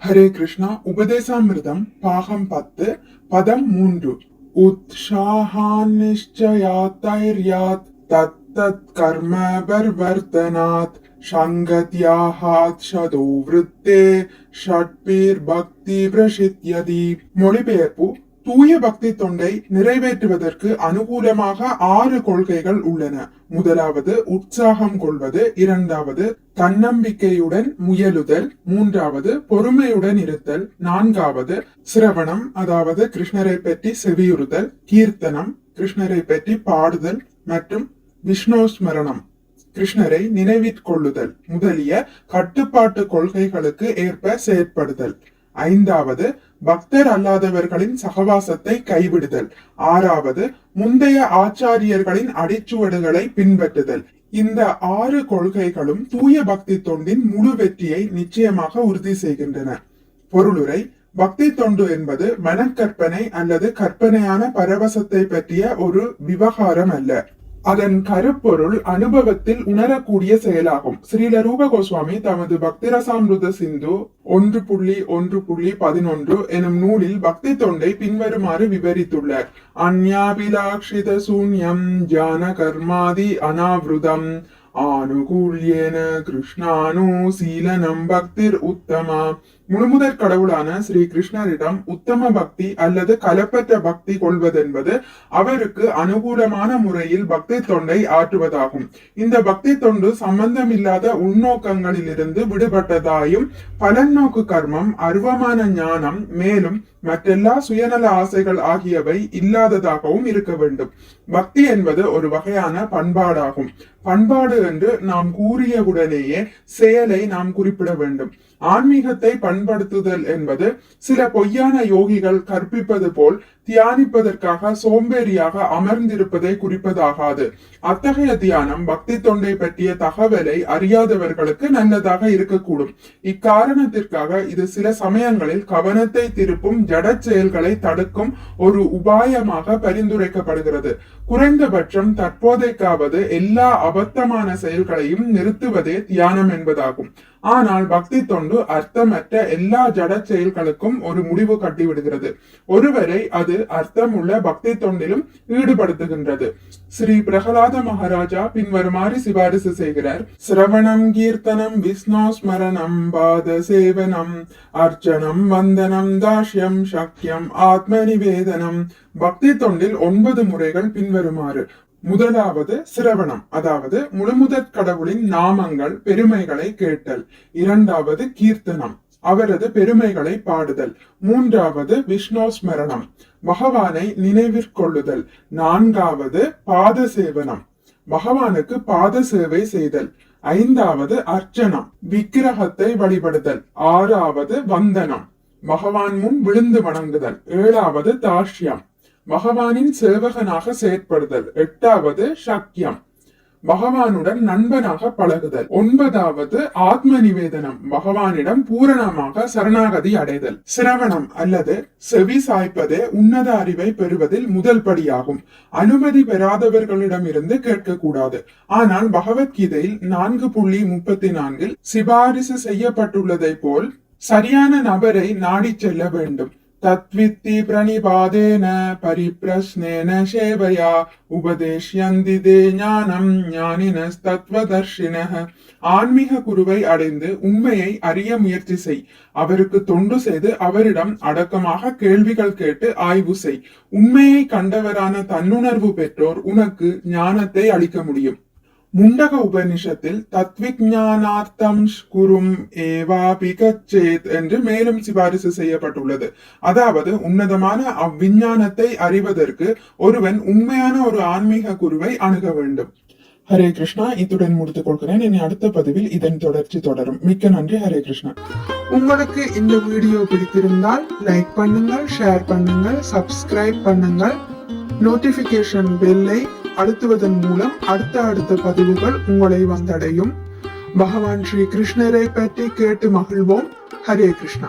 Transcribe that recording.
ஹரே கிருஷ்ணா. உபதேசாமிர்தம் பாகம் 10 பதம் 3. உத்ஷாஹான் நிஷ்சயாத்தைர்யாத் தத்தத் கர்ம பர்வர்த்தனாத் சங்கத்யாஹாத் ஷதோ விருத்தே ஷட்பீர் பக்தி பிரசித்யதி. மொழிபெயர்ப்பு: தூய பக்தி தொண்டை நிறைவேற்றுவதற்கு அனுகூலமாக 6 கொள்கைகள் உள்ளன. முதலாவது உற்சாகம் கொள்வது, இரண்டாவது தன்னம்பிக்கையுடன் முயலுதல், மூன்றாவது பொறுமையுடன் இருத்தல், நான்காவது சிரவணம் அதாவது கிருஷ்ணரை பற்றி செவியுறுதல், கீர்த்தனம் கிருஷ்ணரை பற்றி பாடுதல் மற்றும் விஷ்ணோஸ்மரணம் கிருஷ்ணரை நினைவிற்கொள்ளுதல் முதலிய கட்டுப்பாட்டு கொள்கைகளுக்கு ஏற்ப செயற்படுதல். ஐந்தாவது பக்தர் அல்லாதவர்களின் சகவாசத்தை கைவிடுதல். ஆறாவது முந்தைய ஆச்சாரியர்களின் அடிச்சுவடுகளை பின்பற்றுதல். இந்த 6 கொள்கைகளும் தூய பக்தி தொண்டின் முழு வெற்றியை நிச்சயமாக உறுதி செய்கின்றன. பொருளுரை: பக்தி தொண்டு என்பது மனக்கற்பனை அல்லது கற்பனையான பரவசத்தை பற்றிய ஒரு விவகாரம் அல்ல. அதன் கருப்பொருள் அனுபவத்தில் உணரக்கூடிய செயலாகும். ஸ்ரீல ரூப கோஸ்வாமி தமது பக்திரசாமிருத சிந்து 1.1.11 எனும் நூலில் பக்தி தொண்டை பின்வருமாறு விவரித்துள்ளார். அந்யாபிலாக்ஷித சூன்யம் ஜான கர்மாதி அனாவிருதம் ஆனுகூல்யேன கிருஷ்ணானுசீலனம் பக்திர் உத்தமா. முழுமுதற் கடவுளான ஸ்ரீ கிருஷ்ணரிடம் உத்தம பக்தி அல்லது கலப்பற்ற பக்தி கொள்வதென்பது அவருக்கு அனுகூலமான முறையில் பக்தி தொண்டை ஆற்றுவதாகும். இந்த பக்தி தொண்டு சம்பந்தமில்லாத உள்நோக்கங்களிலிருந்து விடுபட்டதாயும் பலநோக்கு கர்மம், அருவமான ஞானம், மேலும் மற்றெல்லா சுயநல ஆசைகள் ஆகியவை இல்லாததாகவும் இருக்க வேண்டும். பக்தி என்பது ஒரு வகையான பண்பாடாகும். பண்பாடு என்று நாம் கூறியவுடனேயே செயலை நாம் குறிப்பிட வேண்டும். ஆன்மீகத்தை பண்படுத்துதல் என்பது சில பொய்யான யோகிகள் கற்பிப்பது போல் தியானிப்பதற்காக சோம்பேறியாக அமர்ந்திருப்பதை குறிப்பதாகாது. அத்தகைய தியானம் பக்தி தொண்டை பற்றிய தகவலை அறியாதவர்களுக்கு நல்லதாக இருக்கக்கூடும். இக்காரணத்திற்காக இது சில சமயங்களில் கவனத்தை திருப்பும் ஜட செயல்களை தடுக்கும் ஒரு உபாயமாக பரிந்துரைக்கப்படுகிறது. குறைந்தபட்சம் தற்போதைக்காவது எல்லா அபத்தமான செயல்களையும் நிறுத்துவதே தியானம் என்பதாகும். ஆனால் பக்தி தொண்டு அர்த்தமற்ற எல்லா ஜட செயல்களுக்கும் ஒரு முடிவு கட்டிவிடுகிறது. ஒருவரை அது அர்த்தமுள்ள பக்தி தொண்டிலும் ஈடுபடுத்துகின்றது. ஸ்ரீ பிரகலாத மகாராஜா பின்வருமாறு சிபாரிசு செய்கிறார். சிரவணம், கீர்த்தனம், விஷ்ணோஸ்மரணம், பாத சேவனம், அர்ச்சனம், வந்தனம், தாஷ்யம், சக்கியம், ஆத்ம நிவேதனம். பக்தி தொண்டில் 9 முறைகள் பின்வருமாறு. முதலாவது சிரவணம் அதாவது முழுமுதற் கடவுளின் நாமங்கள், பெருமைகளை கேட்டல். இரண்டாவது கீர்த்தனம், அவரது பெருமைகளை பாடுதல். மூன்றாவது விஷ்ணோஸ்மரணம், பகவானை நினைவிற்கொள்ளுதல். நான்காவது பாத சேவனம், பகவானுக்கு பாத சேவை செய்தல். ஐந்தாவது அர்ச்சனம், விக்கிரகத்தை வழிபடுதல். ஆறாவது வந்தனம், பகவான் முன் விழுந்து வணங்குதல். ஏழாவது தாஷ்யம், பகவானின் சேவகனாக செயற்படுதல். எட்டாவது சக்கியம், பகவானுடன் நண்பனாக பழகுதல். 9வது ஆத்ம நிவேதனம், பகவானிடம் பூரணமாக சரணாகதி அடைதல். சிரவணம் அல்லது செவி சாய்ப்பதே உன்னத அறிவை பெறுவதில் முதல் படியாகும். அனுமதி பெறாதவர்களிடமிருந்து கேட்கக்கூடாது. ஆனால் பகவத்கீதையில் 4.34 சிபாரிசு செய்யப்பட்டுள்ளதை போல் சரியான நபரை நாடி செல்ல வேண்டும். தத்வித்தி பிரணிபாதேன பரிப்ரஸ்னேன சேவையா உபதேஷ்யந்தி தே ஞானம் ஞானினஸ் தத்வதர்ஷினஹ. ஆன்மீக குருவை அடைந்து உண்மையை அறிய முயற்சி செய். அவருக்கு தொண்டு செய்து அவரிடம் அடக்கமாக கேள்விகள் கேட்டு ஆய்வு செய். உண்மையை கண்டவரான தன்னுணர்வு பெற்றோர் உனக்கு ஞானத்தை அளிக்க முடியும். முண்டக உபனிஷத்தில் தத்விஜ்ஞானார்த்தம் குரும் ஏவாபி கச்சேத் என்று மேலும் சிபாரிசு செய்யப்பட்டுள்ளது. அதாவது உன்னதமான அவ்விஞ்ஞானத்தை அறிவதற்கு ஒருவன் உண்மையான ஒரு ஆன்மீக குருவை அணுக வேண்டும். ஹரே கிருஷ்ணா. இத்துடன் முடித்துக் கொள்கிறேன். இனி அடுத்த பதிவில் இதன் தொடர்ச்சி தொடரும். மிக்க நன்றி. ஹரே கிருஷ்ணா. உங்களுக்கு இந்த வீடியோ பிடித்திருந்தால் லைக் பண்ணுங்கள், ஷேர் பண்ணுங்கள், சப்ஸ்கிரைப் பண்ணுங்கள். நோட்டிபிகேஷன் பெல்லை அழுத்துவதன் மூலம் அடுத்த பதிவுகள் உங்களை வந்தடையும். பகவான் ஸ்ரீ கிருஷ்ணரை பற்றி கேட்டு மகிழ்வோம். ஹரே கிருஷ்ணா.